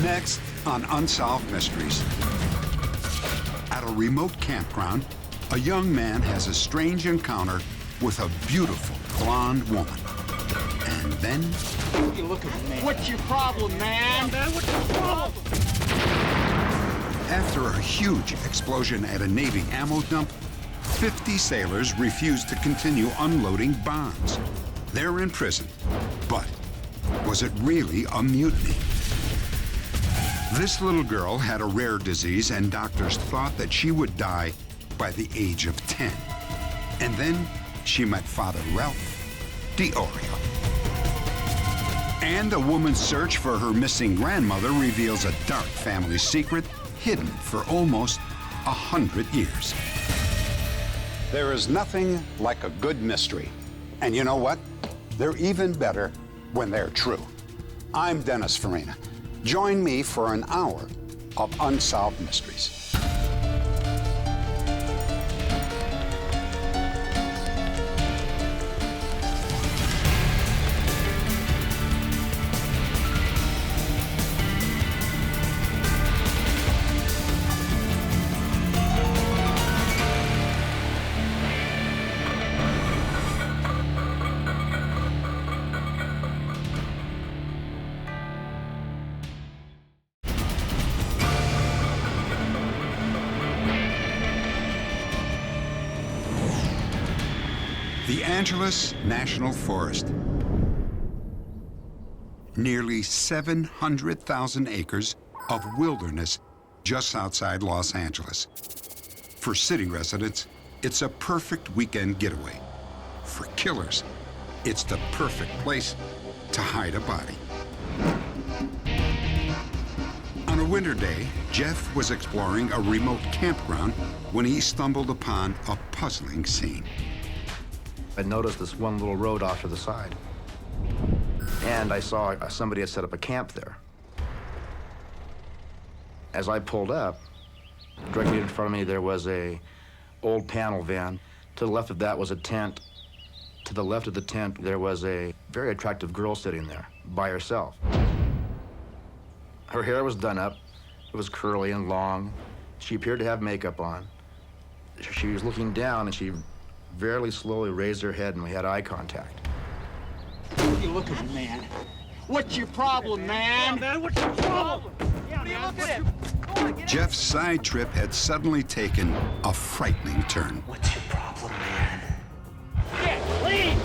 Next on Unsolved Mysteries. At a remote campground, a young man has a strange encounter with a beautiful blonde woman. And then... What are you looking at, man? What's your problem, man? What's your problem? After a huge explosion at a Navy ammo dump, 50 sailors refused to continue unloading bombs. They're in prison. But was it really a mutiny? This little girl had a rare disease, and doctors thought that she would die by the age of 10. And then she met Father Ralph DiOrio. And a woman's search for her missing grandmother reveals a dark family secret hidden for almost 100 years. There is nothing like a good mystery. And you know what? They're even better when they're true. I'm Dennis Farina. Join me for an hour of Unsolved Mysteries. The Angeles National Forest. Nearly 700,000 acres of wilderness just outside Los Angeles. For city residents, it's a perfect weekend getaway. For killers, it's the perfect place to hide a body. On a winter day, Jeff was exploring a remote campground when he stumbled upon a puzzling scene. I noticed this one little road off to the side, and I saw somebody had set up a camp there. As I pulled up, directly in front of me there was a old panel van. To the left of that was a tent. To the left of the tent there was a very attractive girl sitting there by herself. Her hair was done up. It was curly and long. She appeared to have makeup on. She was looking down, and she very slowly raised her head, and we had eye contact. What are you looking at, man? What's your problem, man? What's your problem? What are you looking at? Jeff's side trip had suddenly taken a frightening turn. What's your problem, man? Leave!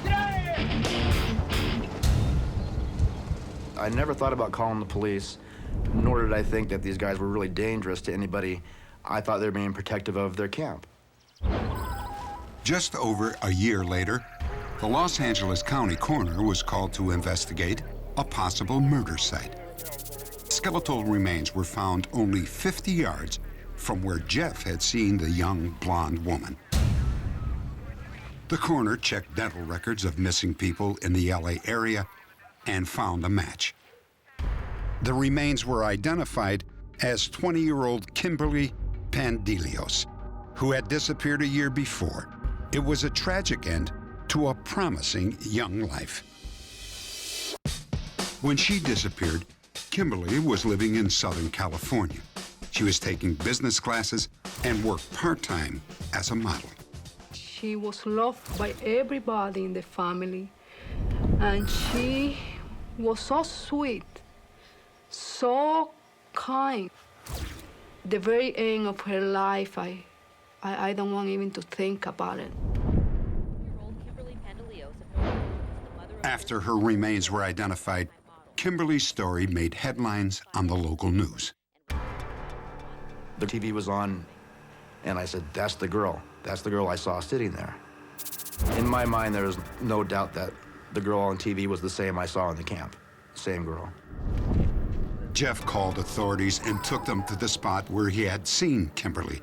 Get out of here! I never thought about calling the police, nor did I think that these guys were really dangerous to anybody. I thought they were being protective of their camp. Just over a year later, the Los Angeles County coroner was called to investigate a possible murder site. Skeletal remains were found only 50 yards from where Jeff had seen the young blonde woman. The coroner checked dental records of missing people in the LA area and found a match. The remains were identified as 20-year-old Kimberly Pandilios, who had disappeared a year before. It was a tragic end to a promising young life. When she disappeared, Kimberly was living in Southern California. She was taking business classes and worked part-time as a model. She was loved by everybody in the family, and she was so sweet, so kind. The very end of her life, I don't want even to think about it. Kimberly Pandilios of North Carolina is the mother of... After her remains were identified, Kimberly's story made headlines on the local news. The TV was on, and I said, that's the girl. That's the girl I saw sitting there. In my mind, there was no doubt that the girl on TV was the same I saw in the camp. Same girl. Jeff called authorities and took them to the spot where he had seen Kimberly.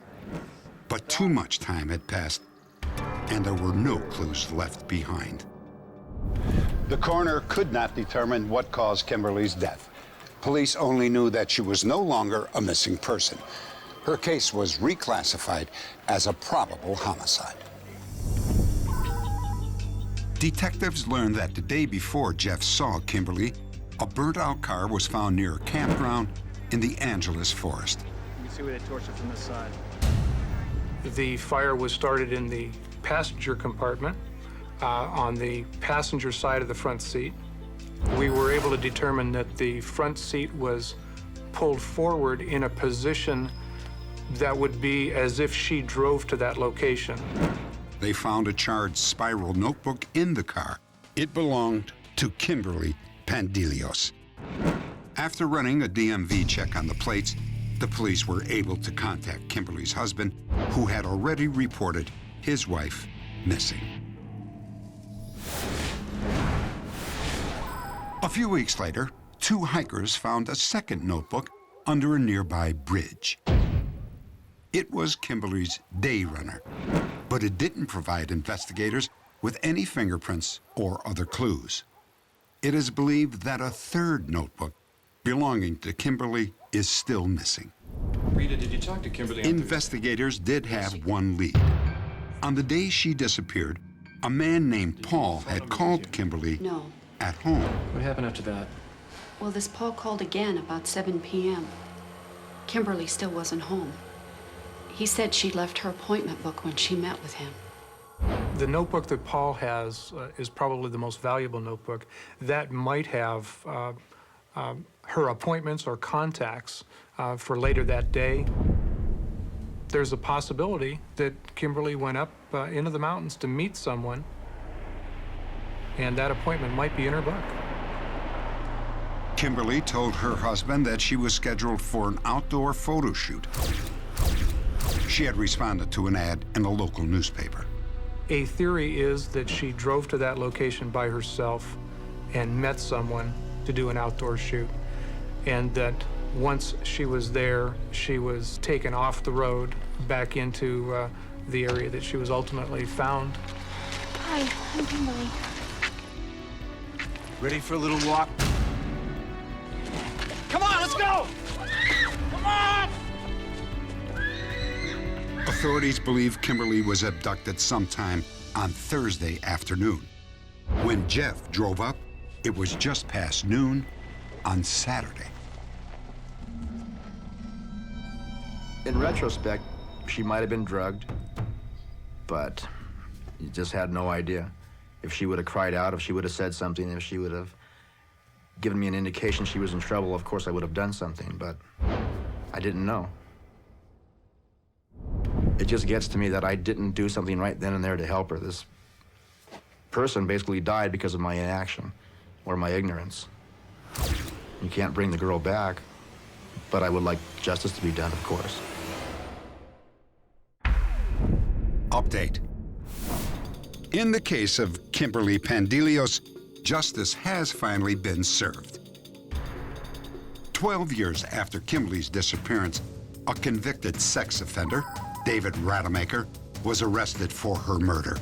But too much time had passed, and there were no clues left behind. The coroner could not determine what caused Kimberly's death. Police only knew that she was no longer a missing person. Her case was reclassified as a probable homicide. Detectives learned that the day before Jeff saw Kimberly, a burnt-out car was found near a campground in the Angeles forest. You can see where they torched it from this side. The fire was started in the passenger compartment on the passenger side of the front seat. We were able to determine that the front seat was pulled forward in a position that would be as if she drove to that location. They found a charred spiral notebook in the car. It belonged to Kimberly Pandilios. After running a DMV check on the plates, the police were able to contact Kimberly's husband, who had already reported his wife missing. A few weeks later, 2 hikers found a second notebook under a nearby bridge. It was Kimberly's day runner, but it didn't provide investigators with any fingerprints or other clues. It is believed that a third notebook belonging to Kimberly is still missing. Rita, did you talk to Kimberly? Investigators did have one lead. On the day she disappeared, a man named Paul had called Kimberly at home. What happened after that? Well, this Paul called again about 7 p.m. Kimberly still wasn't home. He said she'd left her appointment book when she met with him. The notebook that Paul has is probably the most valuable notebook. That might have her appointments or contacts for later that day. There's a possibility that Kimberly went up into the mountains to meet someone, and that appointment might be in her book. Kimberly told her husband that she was scheduled for an outdoor photo shoot. She had responded to an ad in a local newspaper. A theory is that she drove to that location by herself and met someone to do an outdoor shoot, and that once she was there, she was taken off the road back into the area that she was ultimately found. Hi, I'm Kimberly. Ready for a little walk? Come on, let's go! Come on! Authorities believe Kimberly was abducted sometime on Thursday afternoon. When Jeff drove up, it was just past noon on Saturday. In retrospect, she might have been drugged, but you just had no idea. If she would have cried out, if she would have said something, if she would have given me an indication she was in trouble, of course I would have done something, but I didn't know. It just gets to me that I didn't do something right then and there to help her. This person basically died because of my inaction or my ignorance. You can't bring the girl back, but I would like justice to be done, of course. Update. In the case of Kimberly Pandilios, justice has finally been served. 12 years after Kimberly's disappearance, a convicted sex offender, David Rademacher, was arrested for her murder.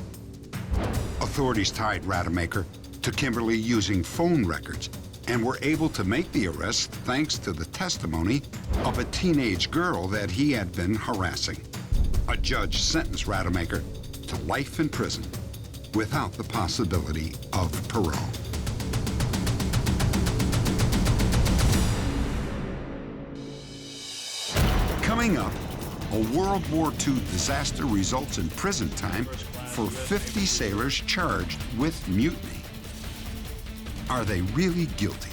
Authorities tied Rademacher to Kimberly using phone records and were able to make the arrest thanks to the testimony of a teenage girl that he had been harassing. A judge sentenced Rademacher to life in prison without the possibility of parole. Coming up, a World War II disaster results in prison time for 50 sailors charged with mutiny. Are they really guilty?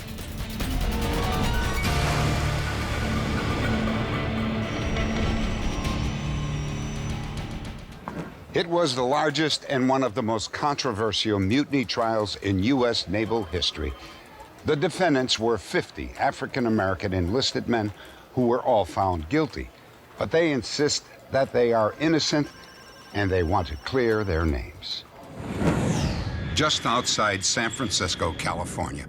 It was the largest and one of the most controversial mutiny trials in U.S. naval history. The defendants were 50 African-American enlisted men who were all found guilty, but they insist that they are innocent and they want to clear their names. Just outside San Francisco, California.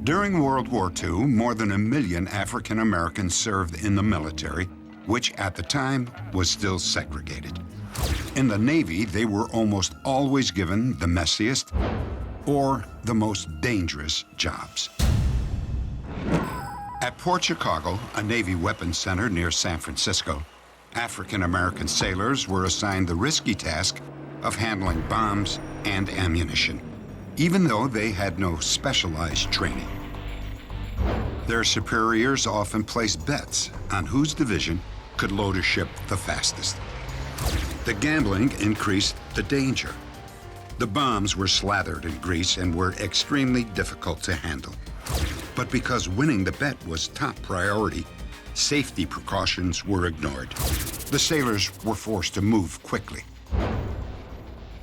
During World War II, more than 1 million African Americans served in the military, which at the time was still segregated. In the Navy, they were almost always given the messiest or the most dangerous jobs. At Port Chicago, a Navy weapons center near San Francisco, African American sailors were assigned the risky task of handling bombs and ammunition. even though they had no specialized training. Their superiors often placed bets on whose division could load a ship the fastest. The gambling increased the danger. The bombs were slathered in grease and were extremely difficult to handle. But because winning the bet was top priority, safety precautions were ignored. The sailors were forced to move quickly.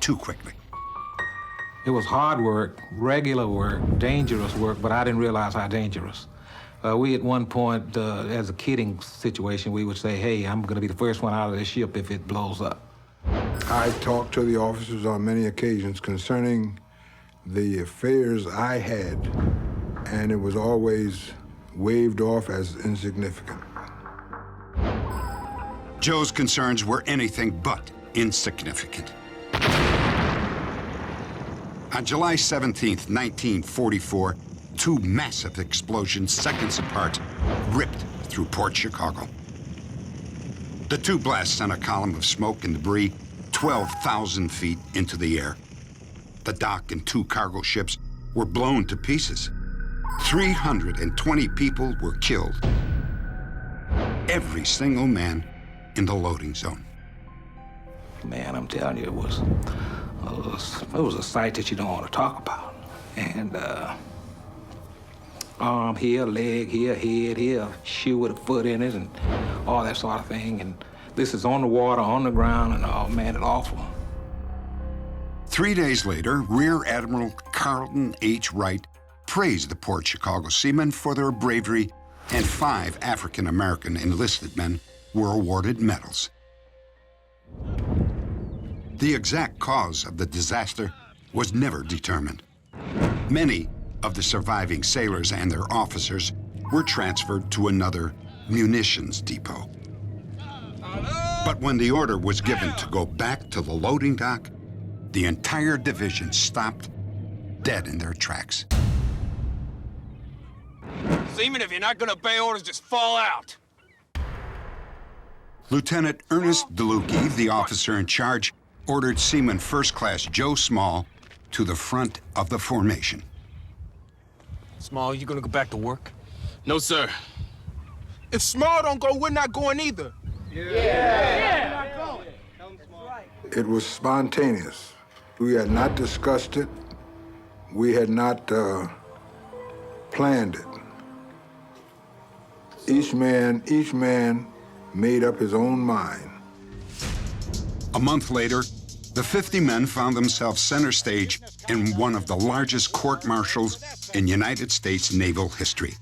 Too quickly. It was hard work, regular work, dangerous work, but I didn't realize how dangerous. We at one point, as a kidding situation, we would say, hey, I'm gonna be the first one out of the ship if it blows up. I talked to the officers on many occasions concerning the affairs I had, and it was always waved off as insignificant. Joe's concerns were anything but insignificant. On July 17th, 1944, two massive explosions, seconds apart, ripped through Port Chicago. The two blasts sent a column of smoke and debris 12,000 feet into the air. The dock and two cargo ships were blown to pieces. 320 people were killed. Every single man in the loading zone. Man, I'm telling you, it was a sight that you don't want to talk about. And arm here, leg here, head here, shoe with a foot in it, and all that sort of thing. And this is on the water, on the ground, and oh man, it's awful. 3 days later, Rear Admiral Carlton H. Wright praised the Port Chicago seamen for their bravery, and 5 African-American enlisted men were awarded medals. The exact cause of the disaster was never determined. Many of the surviving sailors and their officers were transferred to another munitions depot. But when the order was given to go back to the loading dock, the entire division stopped dead in their tracks. Seaman, if you're not gonna obey orders, just fall out. Lieutenant Ernest DeLucchi, the officer in charge, ordered Seaman First Class Joe Small to the front of the formation. Small, you gonna go back to work? No, sir. If Small don't go, we're not going either. Yeah. It was spontaneous. We had not discussed it. We had not planned it. Each man made up his own mind. A month later, the 50 men found themselves center stage in one of the largest court-martials in United States naval history.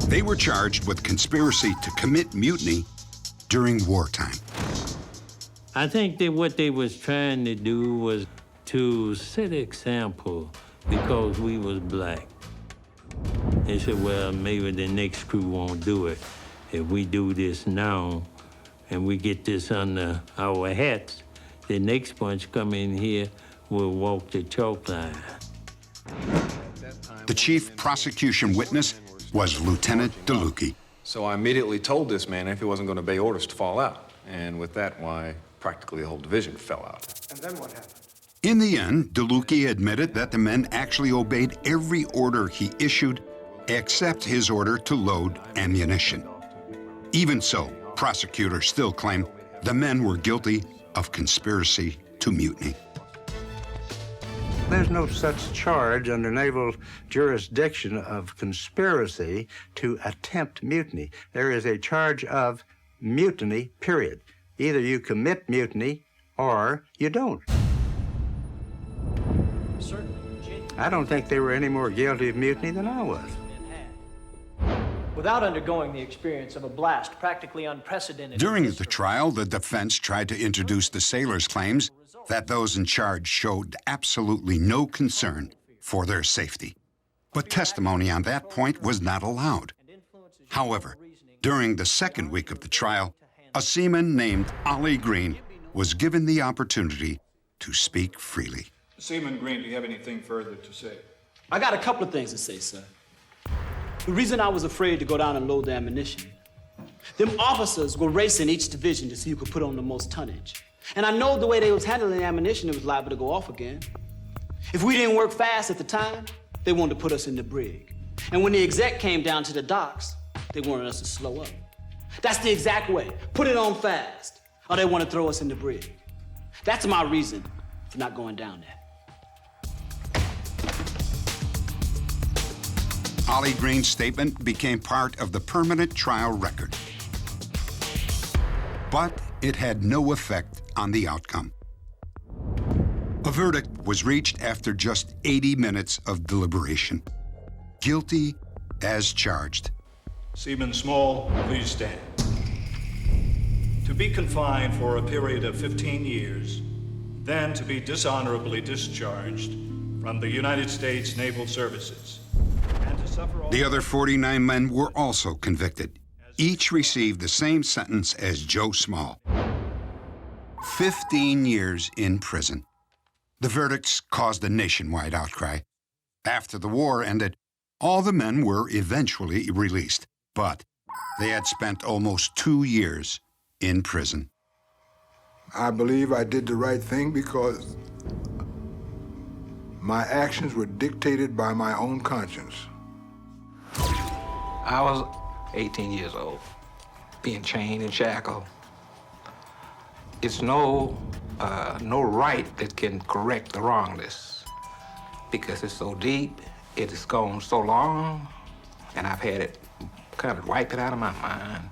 They were charged with conspiracy to commit mutiny during wartime. I think that what they was trying to do was to set example because we was black. They said, well, maybe the next crew won't do it. If we do this now and we get this under our hats, the next bunch come in here will walk the chalk line. The chief prosecution witness was Lieutenant DeLucchi. So I immediately told this man if he wasn't going to obey orders to fall out. And with that, why, practically the whole division fell out. And then what happened? In the end, DeLucchi admitted that the men actually obeyed every order he issued except his order to load ammunition. Even so, prosecutors still claim the men were guilty of conspiracy to mutiny. There's no such charge under naval jurisdiction of conspiracy to attempt mutiny. There is a charge of mutiny, period. Either you commit mutiny or you don't. I don't think they were any more guilty of mutiny than I was. Without undergoing the experience of a blast practically unprecedented. During the trial, the defense tried to introduce the sailors' claims that those in charge showed absolutely no concern for their safety. But testimony on that point was not allowed. However, during the second week of the trial, a seaman named Ollie Green was given the opportunity to speak freely. Seaman Green, do you have anything further to say? I got a couple of things to say, sir. The reason I was afraid to go down and load the ammunition, them officers were racing each division to see who could put on the most tonnage. And I know the way they was handling the ammunition, it was liable to go off again. If we didn't work fast at the time, they wanted to put us in the brig. And when the exec came down to the docks, they wanted us to slow up. That's the exact way. Put it on fast, or they want to throw us in the brig. That's my reason for not going down there. Ollie Green's statement became part of the permanent trial record. But it had no effect on the outcome. A verdict was reached after just 80 minutes of deliberation. Guilty as charged. Seaman Small, please stand. To be confined for a period of 15 years, then to be dishonorably discharged from the United States Naval Services. The other 49 men were also convicted. Each received the same sentence as Joe Small. 15 years in prison. The verdicts caused a nationwide outcry. After the war ended, all the men were eventually released, but they had spent almost 2 years in prison. I believe I did the right thing because my actions were dictated by my own conscience. I was 18 years old, being chained and shackled. It's no right that can correct the wrongness because it's so deep, it has gone so long, and I've had it kind of wiped it out of my mind.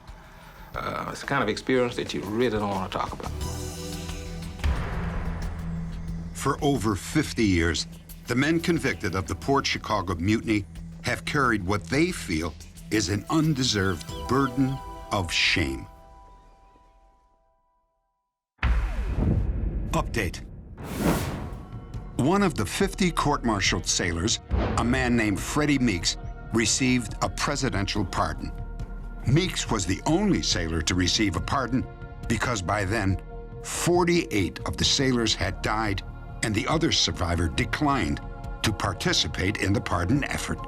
It's the kind of experience that you really don't want to talk about. For over 50 years, the men convicted of the Port Chicago Mutiny have carried what they feel is an undeserved burden of shame. Update. One of the 50 court-martialed sailors, a man named Freddie Meeks, received a presidential pardon. Meeks was the only sailor to receive a pardon because by then, 48 of the sailors had died and the other survivor declined to participate in the pardon effort.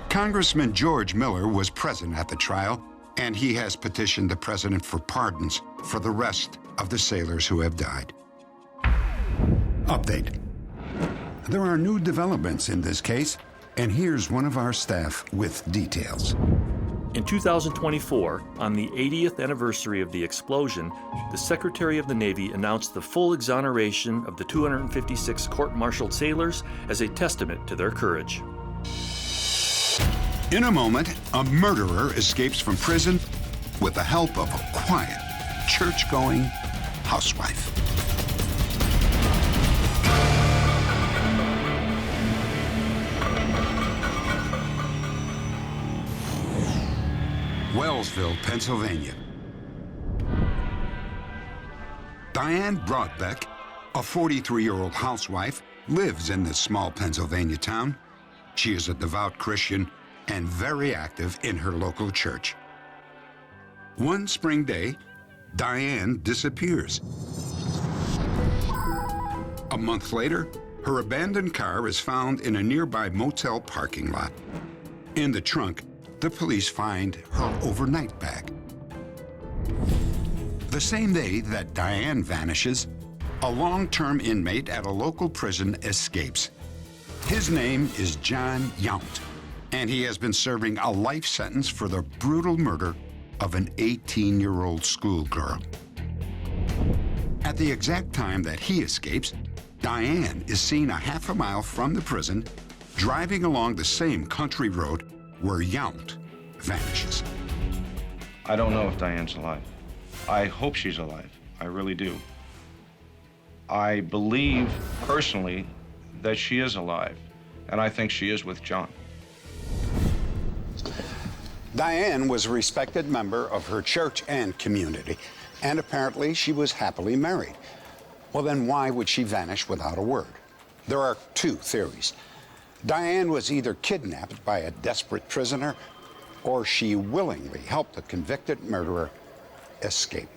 Congressman George Miller was present at the trial, and he has petitioned the president for pardons for the rest of the sailors who have died. Update. There are new developments in this case, and here's one of our staff with details. In 2024, on the 80th anniversary of the explosion, the Secretary of the Navy announced the full exoneration of the 256 court-martialed sailors as a testament to their courage. In a moment, a murderer escapes from prison with the help of a quiet, church-going housewife. Wellsville, Pennsylvania. Diane Brobeck, a 43-year-old housewife, lives in this small Pennsylvania town. She is a devout Christian and very active in her local church. One spring day, Diane disappears. A month later, her abandoned car is found in a nearby motel parking lot. In the trunk, the police find her overnight bag. The same day that Diane vanishes, a long-term inmate at a local prison escapes. His name is John Yant, and he has been serving a life sentence for the brutal murder of an 18-year-old schoolgirl. At the exact time that he escapes, Diane is seen a half a mile from the prison, driving along the same country road where Yant vanishes. I don't know if Diane's alive. I hope she's alive. I really do. I believe personally that she is alive, and I think she is with John. Diane was a respected member of her church and community, and apparently she was happily married. Well, then why would she vanish without a word? There are two theories. Diane was either kidnapped by a desperate prisoner, or she willingly helped the convicted murderer escape.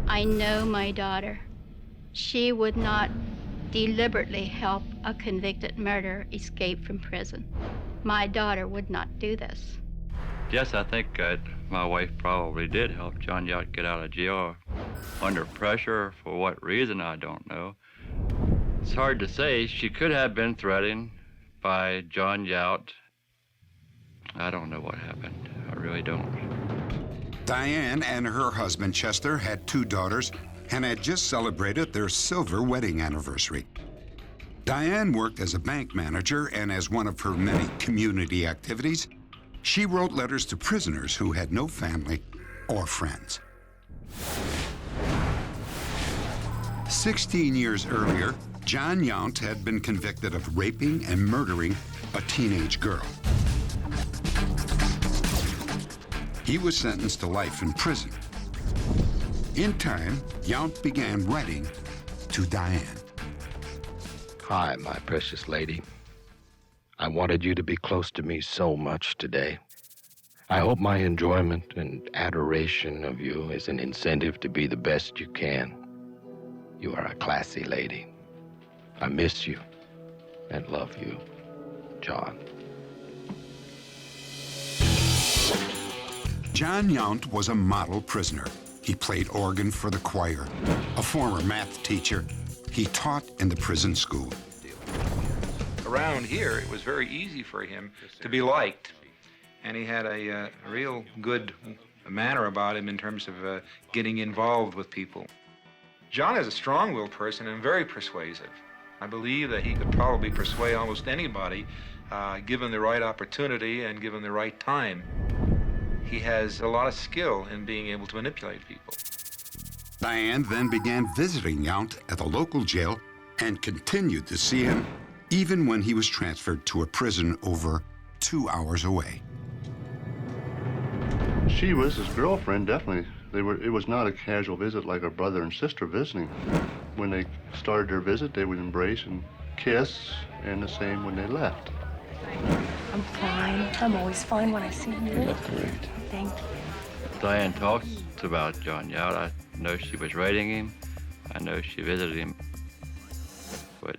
I know my daughter. She would not deliberately help a convicted murderer escape from prison. My daughter would not do this. Yes, I think my wife probably did help John Yant get out of jail under pressure. For what reason, I don't know. It's hard to say. She could have been threatened by John Yant. I don't know what happened. I really don't. Diane and her husband, Chester, had 2 daughters and had just celebrated their silver wedding anniversary. Diane worked as a bank manager, and as one of her many community activities, she wrote letters to prisoners who had no family or friends. 16 years earlier, John Yant had been convicted of raping and murdering a teenage girl. He was sentenced to life in prison. In time, Yant began writing to Diane. Hi, my precious lady. I wanted you to be close to me so much today. I hope my enjoyment and adoration of you is an incentive to be the best you can. You are a classy lady. I miss you and love you, John. John Yant was a model prisoner. He played organ for the choir, a former math teacher. He taught in the prison school. Around here, it was very easy for him to be liked. And he had a real good manner about him in terms of getting involved with people. John is a strong-willed person and very persuasive. I believe that he could probably persuade almost anybody, given the right opportunity and given the right time. He has a lot of skill in being able to manipulate people. Diane then began visiting Yant at the local jail and continued to see him even when he was transferred to a prison over 2 hours away. She was his girlfriend, definitely. It was not a casual visit like a brother and sister visiting. When they started their visit, they would embrace and kiss, and the same when they left. I'm fine. I'm always fine when I see you. You look great. Thank you. Diane talks about John Yant. I know she was writing him. I know she visited him. But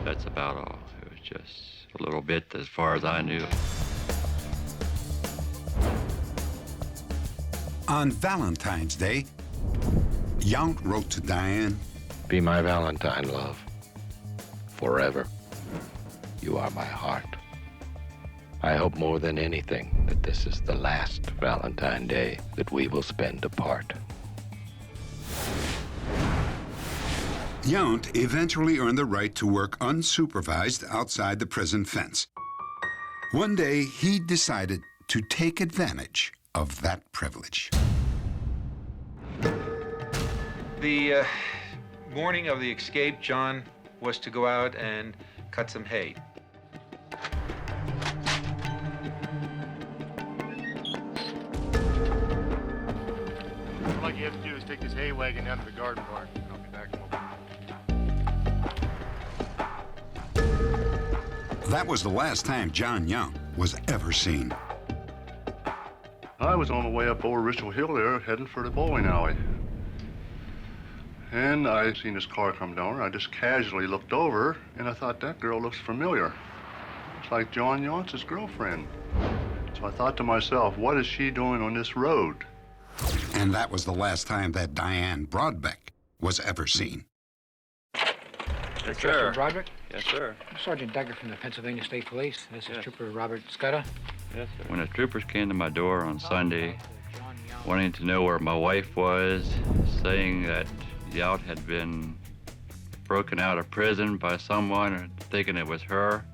that's about all. It was just a little bit as far as I knew. On Valentine's Day, Yant wrote to Diane, Be my Valentine, love. Forever. You are my heart. I hope more than anything that this is the last Valentine Day that we will spend apart. Yant eventually earned the right to work unsupervised outside the prison fence. One day, he decided to take advantage of that privilege. The morning of the escape, John was to go out and cut some hay. All you have to do is take this hay wagon down to the garden barn. I'll be back in a moment. That was the last time John Yant was ever seen. I was on the way up over Ritual Hill there, heading for the bowling alley. And I seen this car come down. I just casually looked over, and I thought, that girl looks familiar. It's like John Yant's girlfriend. So I thought to myself, what is she doing on this road? And that was the last time that Diane Brobeck was ever seen. Yes, sir. Broderick? Yes, sir. Sergeant Duggar from the Pennsylvania State Police. This is Trooper Robert Scudder. Yes, sir. When the troopers came to my door on Sunday, wanting to know where my wife was, saying that Yant had been broken out of prison by someone, or thinking it was her,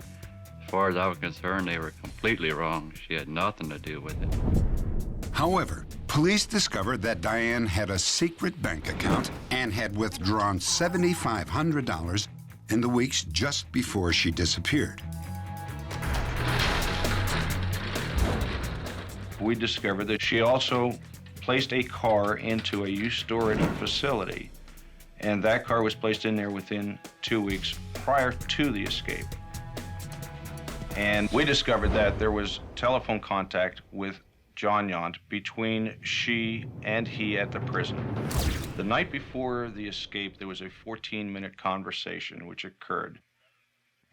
as far as I was concerned, they were completely wrong. She had nothing to do with it. However, police discovered that Diane had a secret bank account and had withdrawn $7,500 in the weeks just before she disappeared. We discovered that she also placed a car into a youth storage facility, and that car was placed in there within 2 weeks prior to the escape. And we discovered that there was telephone contact with John Yant between she and he at the prison. The night before the escape, there was a 14-minute conversation which occurred.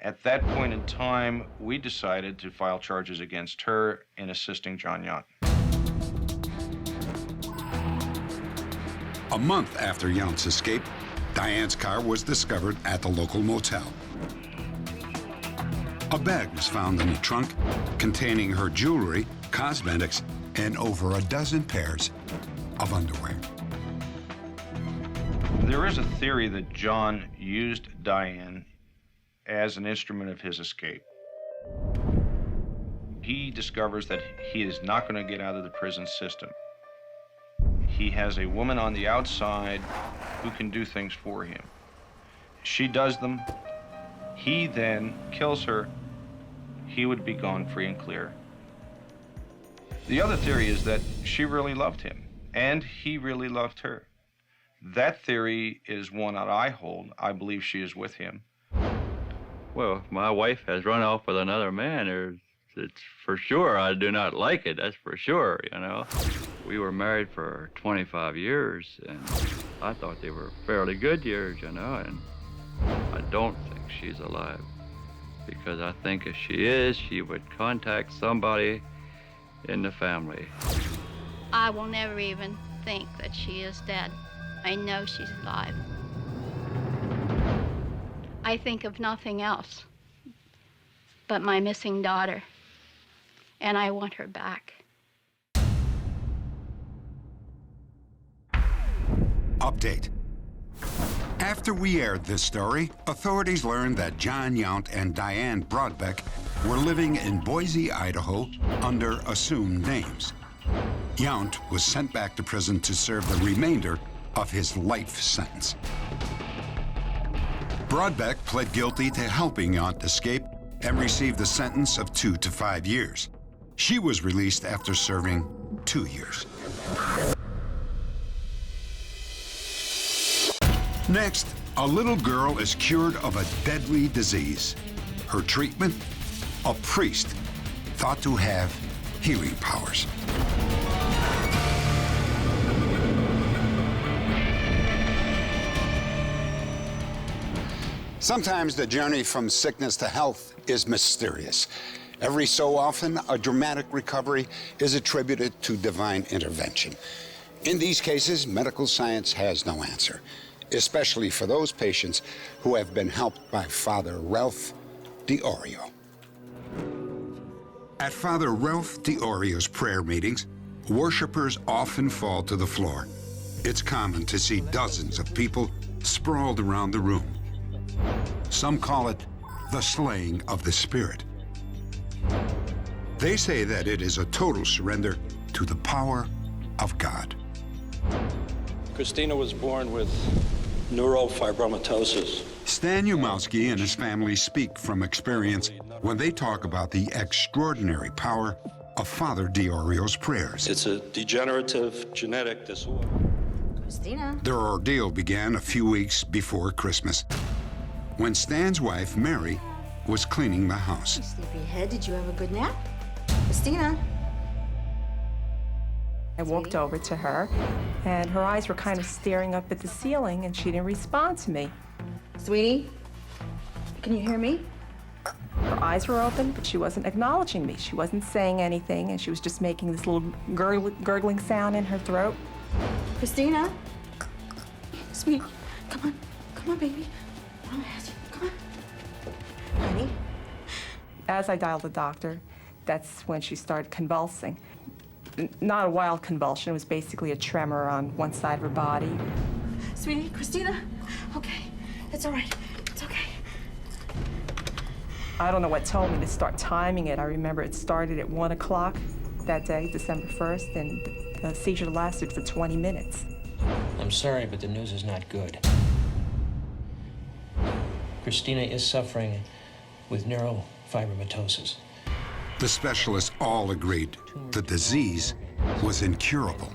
At that point in time, we decided to file charges against her in assisting John Yant. A month after Yant's escape, Diane's car was discovered at the local motel. A bag was found in the trunk containing her jewelry, cosmetics, and over a dozen pairs of underwear. There is a theory that John used Diane as an instrument of his escape. He discovers that he is not going to get out of the prison system. He has a woman on the outside who can do things for him. She does them. He then kills her. He would be gone free and clear. The other theory is that she really loved him, and he really loved her. That theory is one that I hold. I believe she is with him. Well, if my wife has run off with another man, it's for sure I do not like it, that's for sure, you know. We were married for 25 years, and I thought they were fairly good years, you know, and I don't think she's alive. Because I think if she is, she would contact somebody in the family. I will never even think that she is dead. I know she's alive. I think of nothing else but my missing daughter, and I want her back. Update. After we aired this story, authorities learned that John Yant and Diane Brobeck were living in Boise, Idaho, under assumed names. Yant was sent back to prison to serve the remainder of his life sentence. Brobeck pled guilty to helping Yant escape and received a sentence of 2 to 5 years. She was released after serving 2 years. Next, a little girl is cured of a deadly disease. Her treatment? A priest thought to have healing powers. Sometimes the journey from sickness to health is mysterious. Every so often, a dramatic recovery is attributed to divine intervention. In these cases, medical science has no answer, especially for those patients who have been helped by Father Ralph DiOrio. At Father Ralph DiOrio's prayer meetings, worshipers often fall to the floor. It's common to see dozens of people sprawled around the room. Some call it the slaying of the Spirit. They say that it is a total surrender to the power of God. Christina was born with neurofibromatosis. Stan Yumowski and his family speak from experience when they talk about the extraordinary power of Father DiOrio's prayers. It's a degenerative genetic disorder. Christina. Their ordeal began a few weeks before Christmas, when Stan's wife, Mary, was cleaning the house. Sleepyhead, did you have a good nap? Christina. I walked over to her, and her eyes were kind of staring up at the ceiling, and she didn't respond to me. Sweetie, can you hear me? Her eyes were open, but she wasn't acknowledging me. She wasn't saying anything, and she was just making this little gurgling sound in her throat. Christina? Sweetie, come on, baby. Come on. Honey? As I dialed the doctor, that's when she started convulsing. Not a wild convulsion, it was basically a tremor on one side of her body. Sweetie, Christina? Okay, it's all right. It's okay. I don't know what told me to start timing it. I remember it started at 1 o'clock that day, December 1st, and the seizure lasted for 20 minutes. I'm sorry, but the news is not good. Christina is suffering with neurofibromatosis. The specialists all agreed the disease was incurable.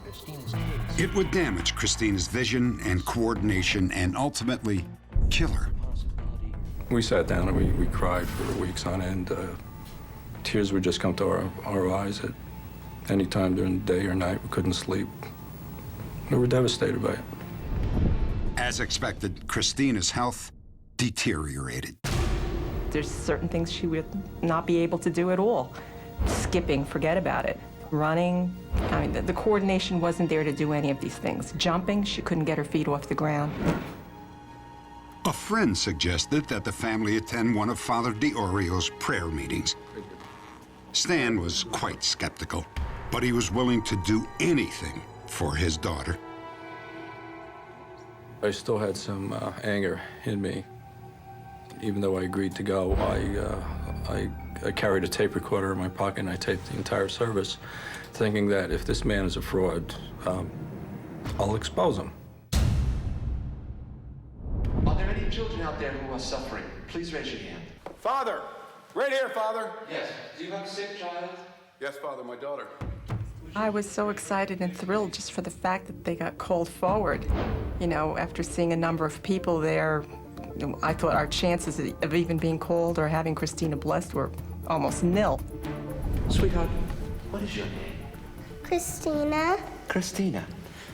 It would damage Christina's vision and coordination and ultimately kill her. We sat down and we cried for weeks on end. Tears would just come to our eyes at any time during the day or night. We couldn't sleep. We were devastated by it. As expected, Christina's health deteriorated. There's certain things she would not be able to do at all. Skipping, forget about it. Running, I mean, the coordination wasn't there to do any of these things. Jumping, she couldn't get her feet off the ground. friend suggested that the family attend one of Father DiOrio's prayer meetings. Stan was quite skeptical, but he was willing to do anything for his daughter. I still had some anger in me. Even though I agreed to go, I carried a tape recorder in my pocket and I taped the entire service, thinking that if this man is a fraud, I'll expose him. Are there any children out there who are suffering? Please raise your hand. Father! Right here, Father! Yes. Do you have a sick child? Yes, Father, my daughter. I was so excited and thrilled just for the fact that they got called forward. You know, after seeing a number of people there, I thought our chances of even being called or having Christina blessed were almost nil. Sweetheart, what is your name? Christina. Christina.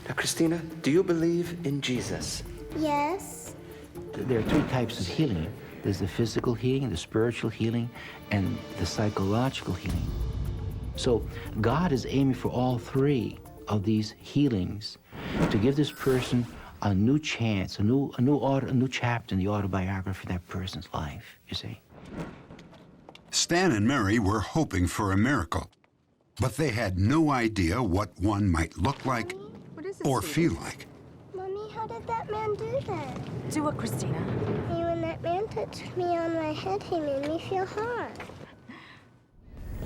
Now, Christina, do you believe in Jesus? Yes. There are three types of healing. There's the physical healing, the spiritual healing, and the psychological healing. So God is aiming for all three of these healings to give this person a new chance, a new chapter in the autobiography of that person's life, you see. Stan and Mary were hoping for a miracle, but they had no idea what one might look like or feel like. Mommy, how did that man do that? Do what, Christina? When that man touched me on my head, he made me feel hot.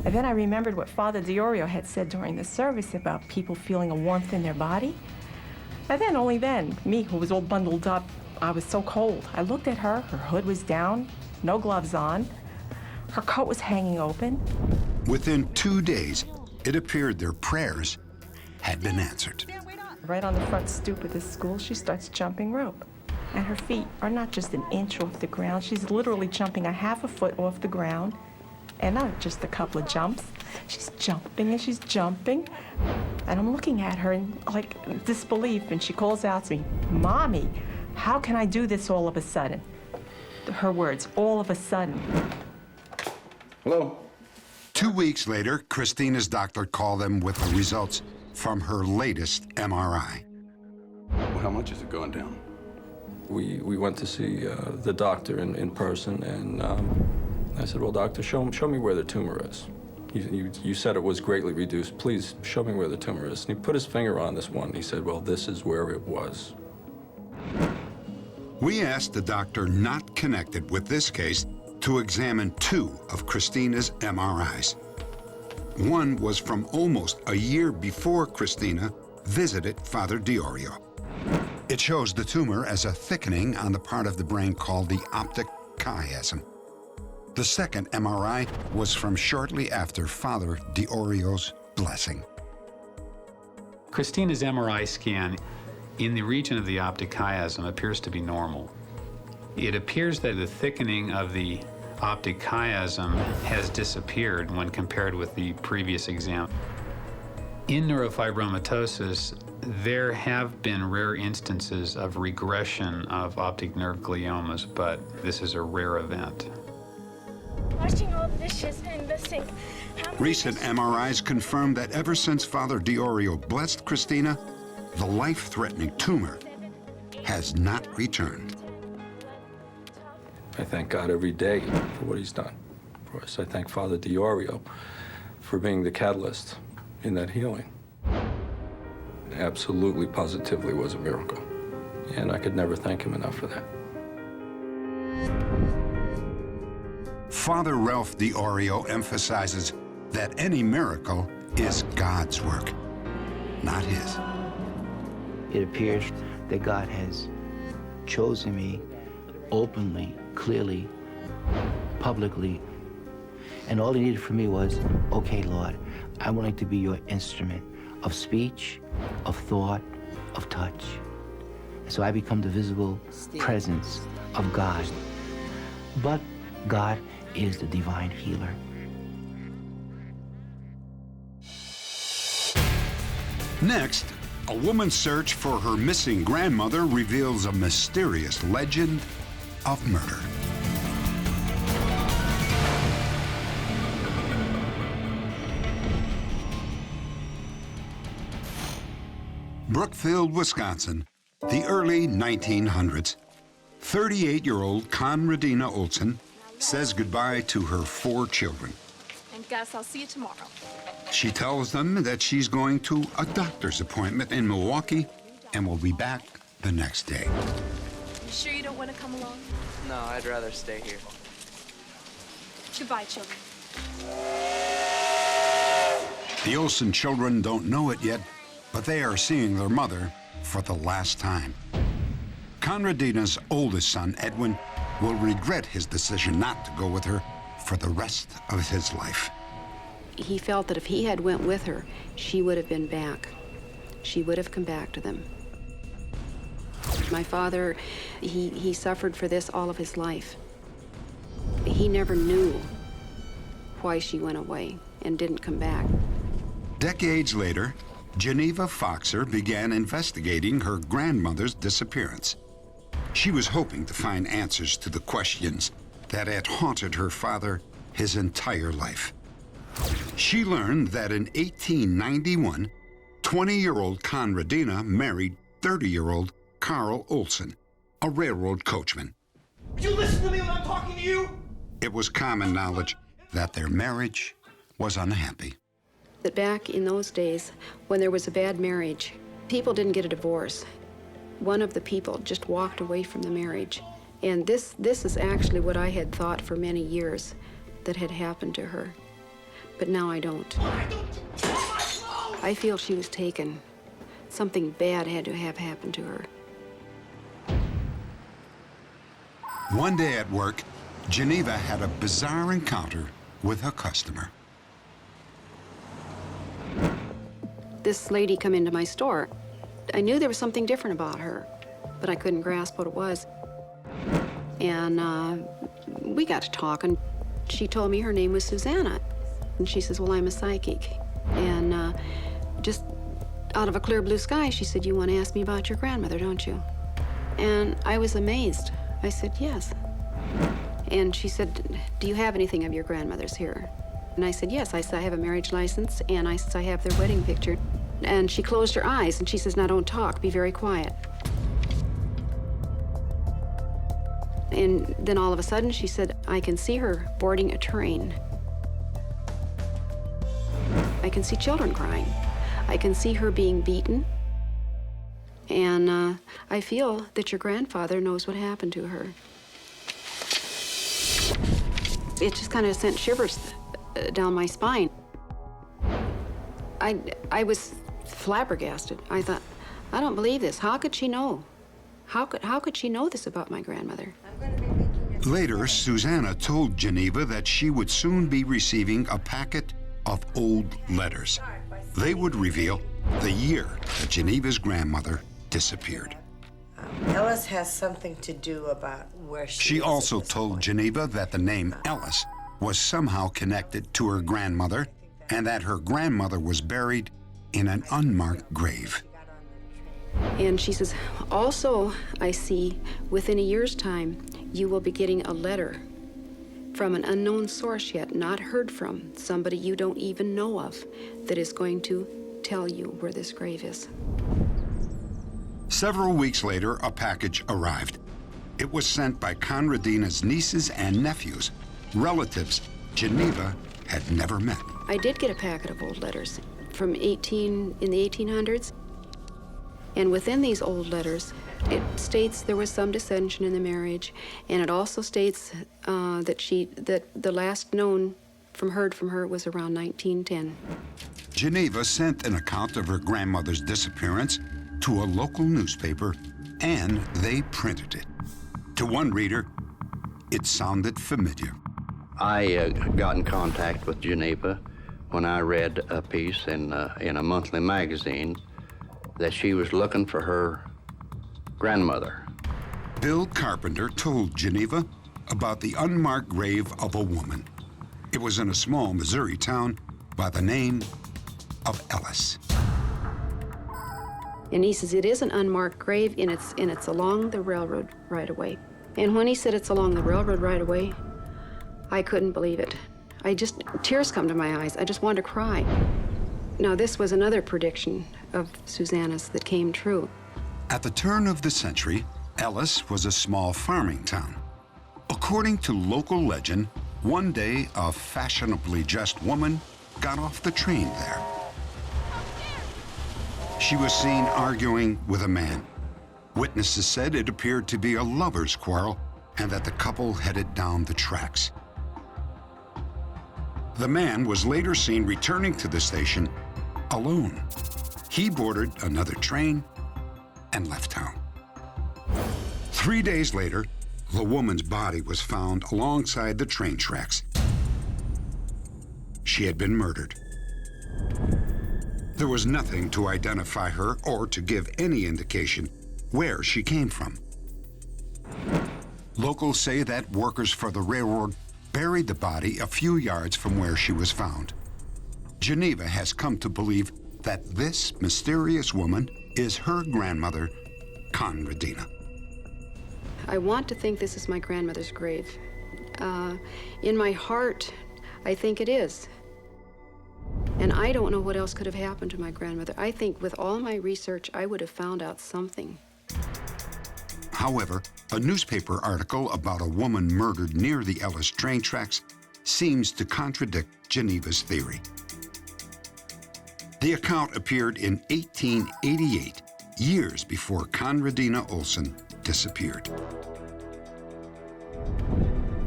And then I remembered what Father DiOrio had said during the service about people feeling a warmth in their body. And then, only then, me, who was all bundled up, I was so cold. I looked at her, her hood was down, no gloves on, her coat was hanging open. Within 2 days, it appeared their prayers had been answered. Right on the front stoop of this school, she starts jumping rope. And her feet are not just an inch off the ground, she's literally jumping a half a foot off the ground. And not just a couple of jumps. She's jumping and she's jumping. And I'm looking at her in like disbelief, and she calls out to me, "Mommy, how can I do this all of a sudden?" Her words, all of a sudden. Hello. 2 weeks later, Christina's doctor called them with the results from her latest MRI. Well, how much is it going down? We went to see the doctor in person, and I said, "Well, doctor, show me where the tumor is. You said it was greatly reduced. Please show me where the tumor is." And he put his finger on this one. He said, "Well, this is where it was." We asked the doctor not connected with this case to examine 2 of Christina's MRIs. One was from almost a year before Christina visited Father DiOrio. It shows the tumor as a thickening on the part of the brain called the optic chiasm. The second MRI was from shortly after Father DiOrio's blessing. Christina's MRI scan in the region of the optic chiasm appears to be normal. It appears that the thickening of the optic chiasm has disappeared when compared with the previous exam. In neurofibromatosis, there have been rare instances of regression of optic nerve gliomas, but this is a rare event. Washing all the dishes in the sink. Recent MRIs confirmed that ever since Father DiOrio blessed Christina, the life-threatening tumor has not returned. I thank God every day for what he's done for us. I thank Father DiOrio for being the catalyst in that healing. It absolutely, positively was a miracle. And I could never thank him enough for that. Father Ralph DiOrio emphasizes that any miracle is God's work, not his. It appears that God has chosen me openly, clearly, publicly, and all he needed from me was, "Okay, Lord, I'm willing to be your instrument of speech, of thought, of touch." So I become the visible presence of God. But God is the divine healer. Next, a woman's search for her missing grandmother reveals a mysterious legend of murder. Brookfield, Wisconsin, the early 1900s. 38-year-old Conradina Olen says goodbye to her 4 children. And Gus, I'll see you tomorrow. She tells them that she's going to a doctor's appointment in Milwaukee and will be back the next day. You sure you don't want to come along? No, I'd rather stay here. Goodbye, children. The Olsen children don't know it yet, but they are seeing their mother for the last time. Conradina's oldest son, Edwin, will regret his decision not to go with her for the rest of his life. He felt that if he had went with her, she would have been back. She would have come back to them. My father, he suffered for this all of his life. He never knew why she went away and didn't come back. Decades later, Geneva Foxer began investigating her grandmother's disappearance. She was hoping to find answers to the questions that had haunted her father his entire life. She learned that in 1891, 20-year-old Conradina married 30-year-old Carl Olsen, a railroad coachman. Would you listen to me when I'm talking to you? It was common knowledge that their marriage was unhappy. That back in those days, when there was a bad marriage, people didn't get a divorce. One of the people just walked away from the marriage. And this is actually what I had thought for many years that had happened to her. But now I don't. I feel she was taken. Something bad had to have happened to her. One day at work, Geneva had a bizarre encounter with a customer. This lady come into my store. I knew there was something different about her, but I couldn't grasp what it was. And we got to talking. She told me her name was Susanna. And she says, well, I'm a psychic. And just out of a clear blue sky, she said, you want to ask me about your grandmother, don't you? And I was amazed. I said, yes. And she said, do you have anything of your grandmother's here? And I said, yes. I said, I have a marriage license, and I said, I have their wedding picture. And she closed her eyes, and she says, now don't talk, be very quiet. And then all of a sudden, she said, I can see her boarding a train. I can see children crying. I can see her being beaten. And I feel that your grandfather knows what happened to her. It just kind of sent shivers down my spine. I was flabbergasted. I thought, I don't believe this. How could she know? How could she know this about my grandmother? Later, Susanna told Geneva that she would soon be receiving a packet of old letters. They would reveal the year that Geneva's grandmother disappeared. Ellis has something to do about where she She also told Geneva that the name Ellis was somehow connected to her grandmother and that her grandmother was buried in an unmarked grave. And she says, also, I see, within a year's time, you will be getting a letter from an unknown source yet not heard from, somebody you don't even know of, that is going to tell you where this grave is. Several weeks later, a package arrived. It was sent by Conradina's nieces and nephews, relatives Geneva had never met. I did get a packet of old letters from in the 1800s. And within these old letters, it states there was some dissension in the marriage, and it also states that the last known heard from her was around 1910. Geneva sent an account of her grandmother's disappearance to a local newspaper, and they printed it. To one reader, it sounded familiar. I got in contact with Geneva when I read a piece in a monthly magazine that she was looking for her grandmother. Bill Carpenter told Geneva about the unmarked grave of a woman. It was in a small Missouri town by the name of Ellis. And he says it is an unmarked grave, and it's along the railroad right-of-way. And when he said it's along the railroad right-of-way, I couldn't believe it. Tears come to my eyes. I just wanted to cry. Now, this was another prediction of Susanna's that came true. At the turn of the century, 20 year-old Conradina Olen Ellis was a small farming town. According to local legend, one day a fashionably dressed woman got off the train there. She was seen arguing with a man. Witnesses said it appeared to be a lover's quarrel and that the couple headed down the tracks. The man was later seen returning to the station alone. He boarded another train and left town. 3 days later, the woman's body was found alongside the train tracks. She had been murdered. There was nothing to identify her or to give any indication where she came from. Locals say that workers for the railroad buried the body a few yards from where she was found. Geneva has come to believe that this mysterious woman is her grandmother, Conradina. I want to think this is my grandmother's grave. In my heart, I think it is. And I don't know what else could have happened to my grandmother. I think with all my research, I would have found out something. However, a newspaper article about a woman murdered near the Ellis train tracks seems to contradict Geneva's theory. The account appeared in 1888, years before Conradina Olen disappeared.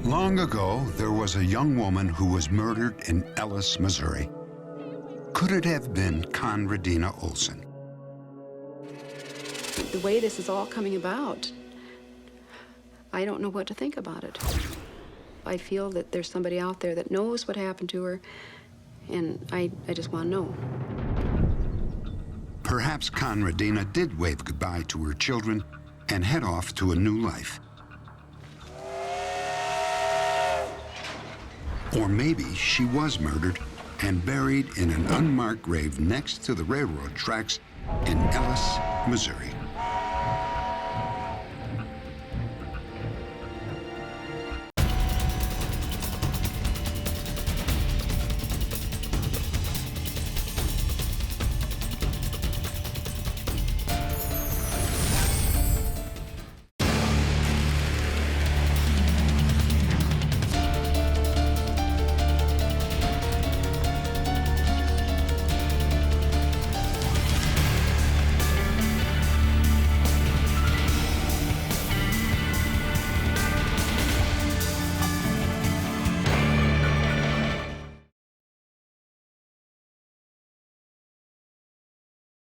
Long ago, there was a young woman who was murdered in Ellis, Missouri. Could it have been Conradina Olen? The way this is all coming about, I don't know what to think about it. I feel that there's somebody out there that knows what happened to her, and I just want to know. Perhaps Conradina did wave goodbye to her children and head off to a new life. Or maybe she was murdered and buried in an unmarked grave next to the railroad tracks in Ellis, Missouri.